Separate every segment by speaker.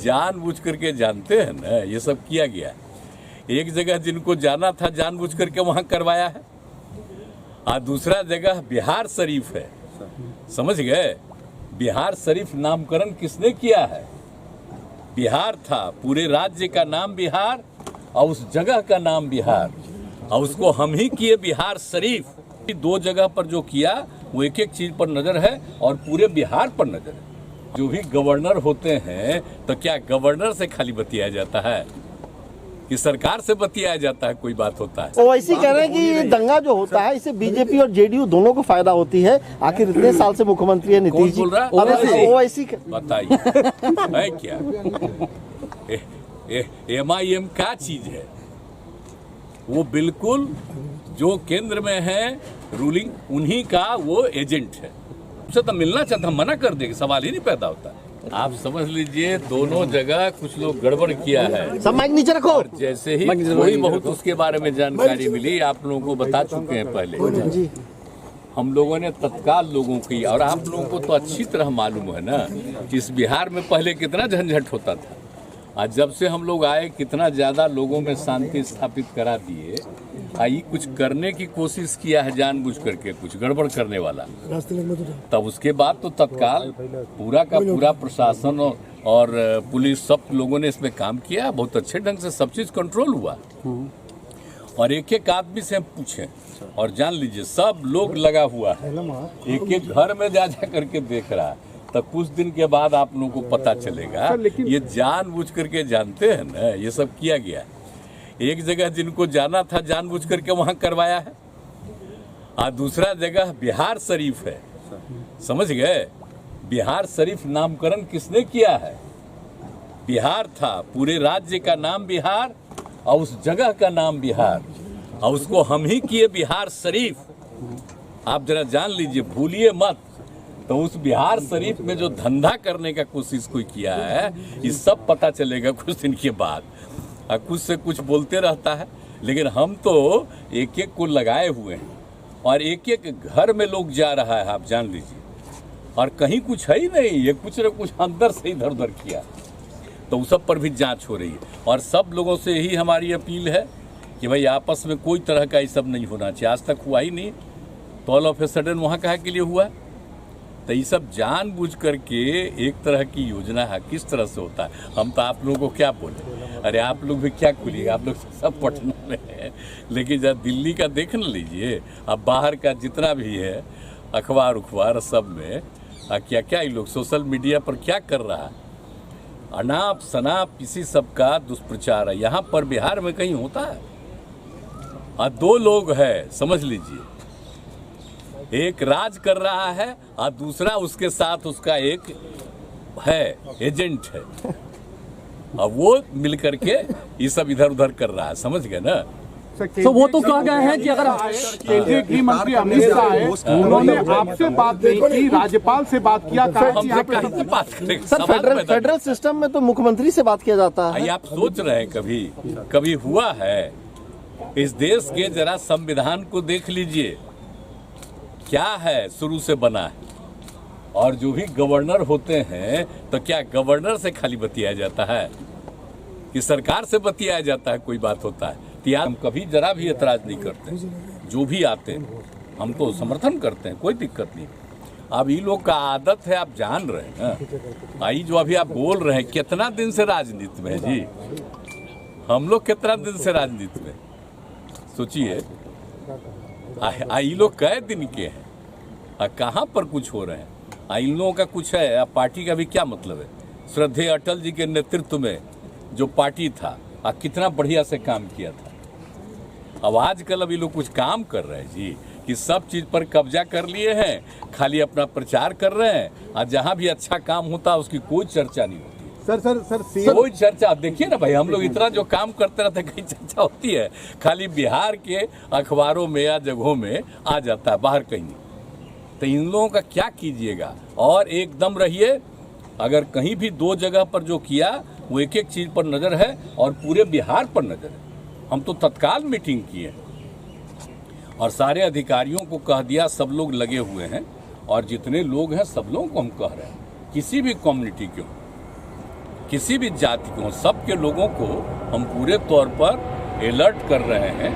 Speaker 1: जानबूझ करके जानते हैं ना, ये सब किया गया। एक जगह जिनको जाना था जानबूझ करके वहां करवाया है, और दूसरा जगह बिहार शरीफ है, समझ गए। बिहार शरीफ नामकरण किसने किया है? बिहार था, पूरे राज्य का नाम बिहार और उस जगह का नाम बिहार, और उसको हम ही किए बिहार शरीफ। दो जगह पर जो किया वो एक एक चीज पर नजर है और पूरे बिहार पर नजर है। जो भी गवर्नर होते हैं तो क्या गवर्नर से खाली बतियाया जाता है कि सरकार से बतियाया जाता है? कोई बात होता है?
Speaker 2: ओवैसी कह रहे हैं कि ये दंगा जो होता है इससे बीजेपी और जेडीयू दोनों को फायदा होती है। आखिर इतने साल से मुख्यमंत्री है नीतीश जी।
Speaker 1: बोल रहा है?
Speaker 2: ओवैसी
Speaker 1: बताइए है क्या? MIM क्या चीज है? वो बिल्कुल जो केंद्र में है रूलिंग, उन्हीं का वो एजेंट है। उससे तो मिलना चाहता, मना कर देंगे, सवाल ही नहीं पैदा होता। आप समझ लीजिए दोनों जगह कुछ लोग गड़बड़ किया है।
Speaker 2: सब माइक नीचे रखो।
Speaker 1: और जैसे ही थोड़ी बहुत उसके बारे में जानकारी मिली, आप लोगों को बता चुके हैं पहले। हम लोगों ने तत्काल लोगों की, और आप लोगों को तो अच्छी तरह मालूम है ना कि इस बिहार में पहले कितना झंझट होता था। आज जब से हम लोग आए कितना ज्यादा लोगों में शांति स्थापित करा दिए। आई कुछ करने की कोशिश किया है जानबूझ करके, कुछ गड़बड़ करने वाला, तब उसके बाद तो तत्काल पूरा का पूरा प्रशासन और पुलिस सब लोगों ने इसमें काम किया। बहुत अच्छे ढंग से सब चीज कंट्रोल हुआ। और एक एक आदमी से हम पूछे और जान लीजिए सब लोग लगा हुआ है, एक एक घर में जा करके देख रहा है। तो कुछ दिन के बाद आप लोगों को पता चलेगा। ये जानबूझ करके जानते हैं ना, ये सब किया गया। एक जगह जिनको जाना था जानबूझ करके वहां करवाया है, और दूसरा जगह बिहार शरीफ है, समझ गए। बिहार शरीफ नामकरण किसने किया है? बिहार था, पूरे राज्य का नाम बिहार और उस जगह का नाम बिहार, और उसको हम ही किए बिहार शरीफ। आप जरा जान लीजिए, भूलिए मत। तो उस बिहार शरीफ में जो धंधा करने का कोशिश कोई किया है, ये सब पता चलेगा कुछ दिन के बाद। कुछ से कुछ बोलते रहता है, लेकिन हम तो एक एक को लगाए हुए हैं और एक एक घर में लोग जा रहा है, आप जान लीजिए। और कहीं कुछ है ही नहीं, ये कुछ न कुछ अंदर से इधर उधर किया। तो उस सब पर भी जांच हो रही है। और सब लोगों से यही हमारी अपील है कि भाई आपस में कोई तरह का ये सब नहीं होना चाहिए। आज तक हुआ ही नहीं, तो ऑल ऑफ ए सडन वहाँ कहाँ के लिए हुआ? तो ये सब जानबूझ करके एक तरह की योजना है। किस तरह से होता है हम तो आप लोगों को क्या बोले? अरे आप लोग भी क्या खुलिएगा, आप लोग सब पटना में हैं, लेकिन जब दिल्ली का देख न लीजिए, अब बाहर का जितना भी है अखबार उखबार सब में क्या क्या ये लोग सोशल मीडिया पर क्या कर रहा है, अनाप शनाप इसी सब का दुष्प्रचार है। यहाँ पर बिहार में कहीं होता है? और दो लोग हैं, समझ लीजिए, एक राज कर रहा है और दूसरा उसके साथ उसका एक है एजेंट है, और वो मिलकर के ये सब इधर उधर कर रहा है, समझ गए ना।
Speaker 3: तो वो तो कहा गया है कि अगर केंद्रीय गृह मंत्री अमित शाह है, उन्होंने आपसे बात नहीं की, राज्यपाल से बात किया।
Speaker 1: हमसे कहीं से बात करेंगे?
Speaker 2: सर फेडरल सिस्टम में तो मुख्यमंत्री से बात किया जाता है।
Speaker 1: आप सोच रहे हैं कभी हुआ है? इस देश के जरा संविधान को देख लीजिए, क्या है शुरू से बना है। और जो भी गवर्नर होते हैं तो क्या गवर्नर से खाली बतियाया जाता है कि सरकार से बतियाया जाता है? कोई बात होता है? हम कभी जरा भी एतराज नहीं करते, जो भी आते हैं हम तो समर्थन करते हैं, कोई दिक्कत नहीं। अब ये लोग का आदत है, आप जान रहे हैं ना। आई जो अभी आप बोल रहे हैं, कितना दिन से राजनीति में है जी? हम लोग कितना दिन से राजनीति में, सोचिए। आई लोग कै दिन के हैं, कहाँ पर कुछ हो रहे हैं? इन लोगों का कुछ है, पार्टी का भी क्या मतलब है? श्रद्धेय अटल जी के नेतृत्व में जो पार्टी था, कितना बढ़िया से काम किया था। अब आजकल अभी लोग कुछ काम कर रहे हैं जी, कि सब चीज पर कब्जा कर लिए हैं, खाली अपना प्रचार कर रहे हैं, और जहाँ भी अच्छा काम होता है उसकी कोई चर्चा नहीं होती। सर कोई चर्चा, देखिए ना भाई, हम लोग इतना जो काम करते रहते हैं, कहीं चर्चा होती है? खाली बिहार के अखबारों में या जगहों में आ जाता है, बाहर कहीं नहीं। तो इन लोगों का क्या कीजिएगा? और एकदम रहिए, अगर कहीं भी दो जगह पर जो किया वो एक एक चीज पर नजर है और पूरे बिहार पर नजर है। हम तो तत्काल मीटिंग किए और सारे अधिकारियों को कह दिया, सब लोग लगे हुए हैं, और जितने लोग हैं सब लोगों को हम कह रहे हैं, किसी भी कम्युनिटी के हो, किसी भी जाति को, सबके लोगों को हम पूरे तौर पर अलर्ट कर रहे हैं।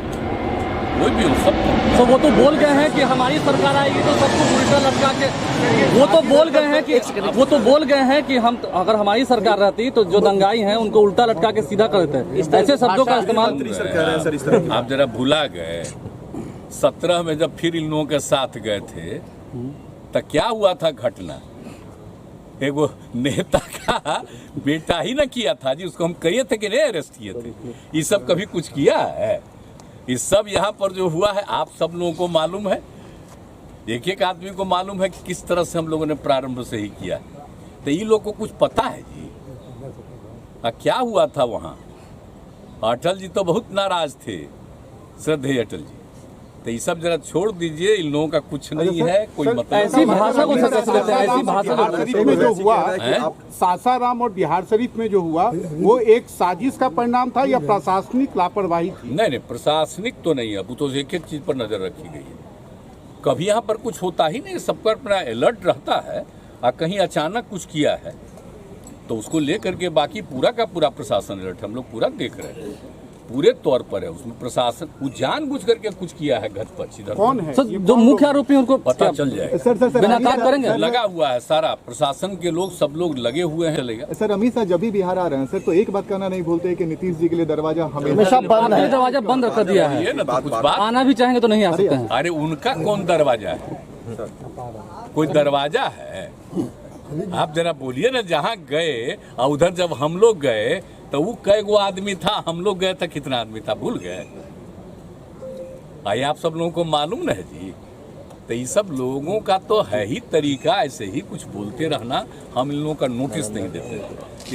Speaker 1: कोई भी हो, सबको।
Speaker 3: तो वो तो बोल गए हैं कि हमारी सरकार आएगी तो सबको उल्टा लटका के, वो तो बोल गए हैं कि हम अगर हमारी सरकार रहती तो जो दंगाई हैं उनको उल्टा लटका के सीधा कर देते। ऐसे शब्दों का इस्तेमाल
Speaker 1: आप जरा भुला गए 17 में जब फिर इन लोगों के साथ गए थे तो क्या हुआ था घटना। एक वो नेता का बेटा ही ना किया था जी, उसको हम कहे थे कि नहीं अरेस्ट किए थे। ये सब कभी कुछ किया है? ये सब यहाँ पर जो हुआ है आप सब लोगों को मालूम है, एक एक आदमी को मालूम है कि किस तरह से हम लोगों ने प्रारंभ से ही किया। तो ये लोग को कुछ पता है जी क्या हुआ था वहाँ। अटल जी तो बहुत नाराज थे, श्रद्धेय अटल जी। तो ये सब जरा छोड़ दीजिए, इन लोगों का कुछ नहीं है, कोई मतलब
Speaker 3: ऐसी भाषा को ऐसी भाषा
Speaker 4: बिहार शरीफ में जो हुआ, सासाराम और बिहार शरीफ में जो हुआ वो एक साजिश का परिणाम था या प्रशासनिक लापरवाही थी?
Speaker 1: नहीं, प्रशासनिक तो नहीं है, वो तो एक एक चीज पर नजर रखी गई है। कभी यहाँ पर कुछ होता ही नहीं, सब पर अपना अलर्ट रहता है। और कहीं अचानक कुछ किया है तो उसको लेकर के बाकी पूरा का पूरा प्रशासन अलर्ट, हम लोग पूरा देख रहे हैं, पूरे तौर पर है। उसमें प्रशासन वो जानबूझ करके कुछ किया है घटपच। इधर
Speaker 4: कौन है
Speaker 3: सर जो मुख्य आरोपी उनको
Speaker 1: पता चल जाएगा।
Speaker 4: सर
Speaker 3: बिना करेंगे।
Speaker 1: लगा हुआ है सारा प्रशासन के लोग, सब लोग लगे हुए हैं। चलेगा
Speaker 5: सर। अमित शाह जब भी बिहार आ रहे हैं सर तो एक बात कहना नहीं भूलते कि नीतीश जी के लिए दरवाजा
Speaker 2: हमेशा बंद है।
Speaker 3: दरवाजा बंद कर दिया है,
Speaker 1: ये ना तो कुछ बात।
Speaker 3: आना भी चाहेंगे तो नहीं आ सकते हैं।
Speaker 1: अरे उनका कौन दरवाजा है? कोई दरवाजा है? आप जरा बोलिए ना, जहाँ गए और उधर जब हम लोग गए तो वो कई गो आदमी था, हम लोग गए था कितना आदमी था भूल गए? आइए आप सब लोगों को मालूम न है जी। तो ये सब लोगों का तो है ही तरीका ऐसे ही कुछ बोलते रहना। हम इन लोगों का नोटिस नहीं देते,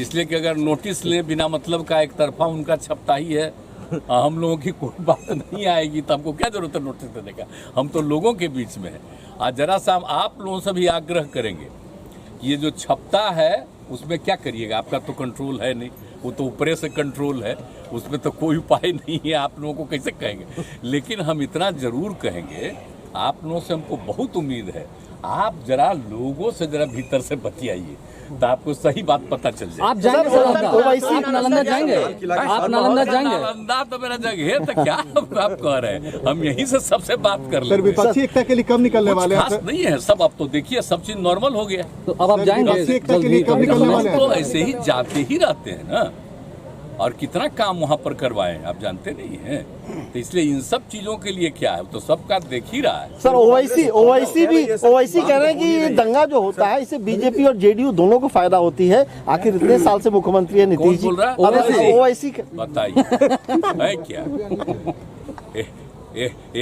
Speaker 1: इसलिए कि अगर नोटिस ले बिना मतलब का एक तरफा उनका छपता ही है, हम लोगों की कोई बात नहीं आएगी तो हमको क्या जरूरत है नोटिस देने का? हम तो लोगों के बीच में है। और जरा सा हम आप लोगों से भी आग्रह करेंगे कि ये जो छपता है उसमें क्या करिएगा, आपका तो कंट्रोल है नहीं, वो तो ऊपरे से कंट्रोल है, उसमें तो कोई उपाय नहीं है। आप लोगों को कैसे कहेंगे? लेकिन हम इतना जरूर कहेंगे, आप लोगों से हमको बहुत उम्मीद है, आप जरा लोगों से जरा भीतर से बतियाइए तो आपको सही बात पता चल जाए।
Speaker 3: आप जाएंगे आप नालंदा जाएंगे? आप नालंदा जाएंगे?
Speaker 1: नालंदा तो मेरा जगह है, तो क्या आप कह रहे हैं? हम यहीं से सबसे बात कर
Speaker 5: सर। विपक्षी एकता के लिए कब निकलने वाले हैं?
Speaker 1: खास नहीं है सब, अब तो देखिए सब चीज नॉर्मल हो गया।
Speaker 3: तो अब आप जाएंगे जल्दी?
Speaker 1: तो ऐसे ही जाते ही रहते हैं ना, और कितना काम वहाँ पर करवाए आप जानते नहीं हैं। तो इसलिए इन सब चीजों के लिए क्या है, तो सबका देख ही रहा है।
Speaker 2: सर ओवैसी कह रहे हैं कि ये दंगा जो होता है इससे बीजेपी और जेडीयू दोनों को फायदा होती है। आखिर इतने साल से मुख्यमंत्री है नीतीश जी, ओवैसी
Speaker 1: बताइए है क्या?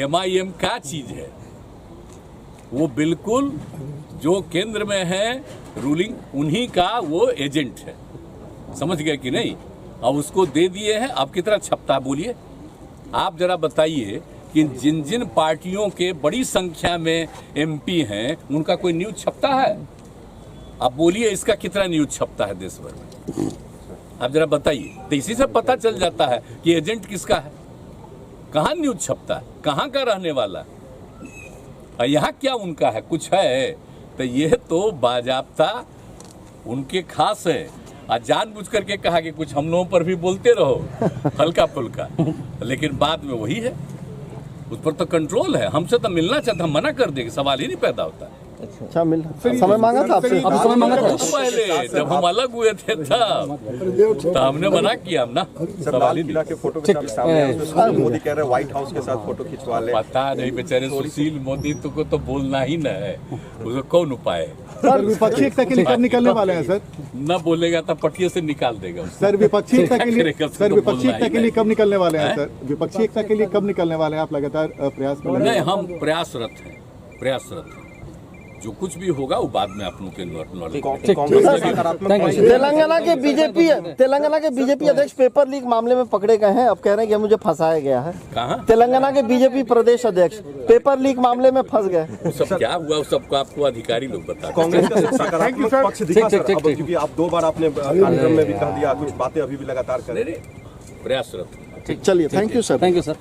Speaker 1: MIM क्या चीज है? वो बिल्कुल जो केंद्र में है रूलिंग, उन्हीं का वो एजेंट है, समझ गए कि नहीं? अब उसको दे दिए हैं, अब कितना छपता है बोलिए? आप जरा बताइए कि जिन जिन पार्टियों के बड़ी संख्या में MP हैं उनका कोई न्यूज छपता है? अब बोलिए इसका कितना न्यूज छपता है देश भर में? आप जरा बताइए। तो इसी से पता चल जाता है कि एजेंट किसका है, कहाँ न्यूज छपता है, कहाँ का रहने वाला, और यहाँ क्या उनका है, कुछ है? तो ये तो बाजाब्ता उनके खास है। और जानबूझ करके कहा कि कुछ हम लोगों पर भी बोलते रहो हल्का फुल्का, लेकिन बाद में वही है, उस पर तो कंट्रोल है। हमसे तो मिलना चाहता, हम मना कर देंगे, सवाल ही नहीं पैदा होता।
Speaker 2: अच्छा मिल समय मांगा था आपसे?
Speaker 3: अब समय मांगा था
Speaker 1: पहले जब हम अलग हुए थे तब तो हमने मना किया हम ना, सवाल ही नहीं।
Speaker 6: के फोटो के सामने है, उसमें मोदी कह रहे हैं व्हाइट हाउस के साथ फोटो खिंचवा ले।
Speaker 1: पता नहीं बेचारे सुशील मोदी को तो बोलना ही न है, उसको कौन उपाय है?
Speaker 5: सर विपक्षी एकता के लिए कब निकलने वाले हैं सर?
Speaker 1: न बोलेगा तो पटिया से निकाल देगा।
Speaker 5: सर विपक्षी एकता के लिए कब निकलने वाले हैं सर? विपक्षी एकता के लिए कब निकलने वाले हैं? आप लगातार प्रयास कर रहे हैं?
Speaker 1: नहीं, हम प्रयासरत हैं। जो कुछ भी होगा वो बाद में आप लोगों के नॉलेज।
Speaker 2: तेलंगाना के बीजेपी अध्यक्ष पेपर लीक मामले में पकड़े गए हैं, अब कह रहे हैं कि मुझे फंसाया गया है।
Speaker 1: कहाँ?
Speaker 2: तेलंगाना के बीजेपी प्रदेश अध्यक्ष पेपर लीक मामले में फंस गए।
Speaker 1: वो सब क्या हुआ, वो सबको आपको अधिकारी लोग बता।
Speaker 6: कांग्रेस का सकारात्मक पक्ष दिखा सर, अब क्योंकि आप 2 बार आपने कार्यक्रम में भी कह दिया, कुछ बातें अभी भी लगातार करें।
Speaker 1: प्रयासरत।
Speaker 2: चलिए, थैंक यू सर।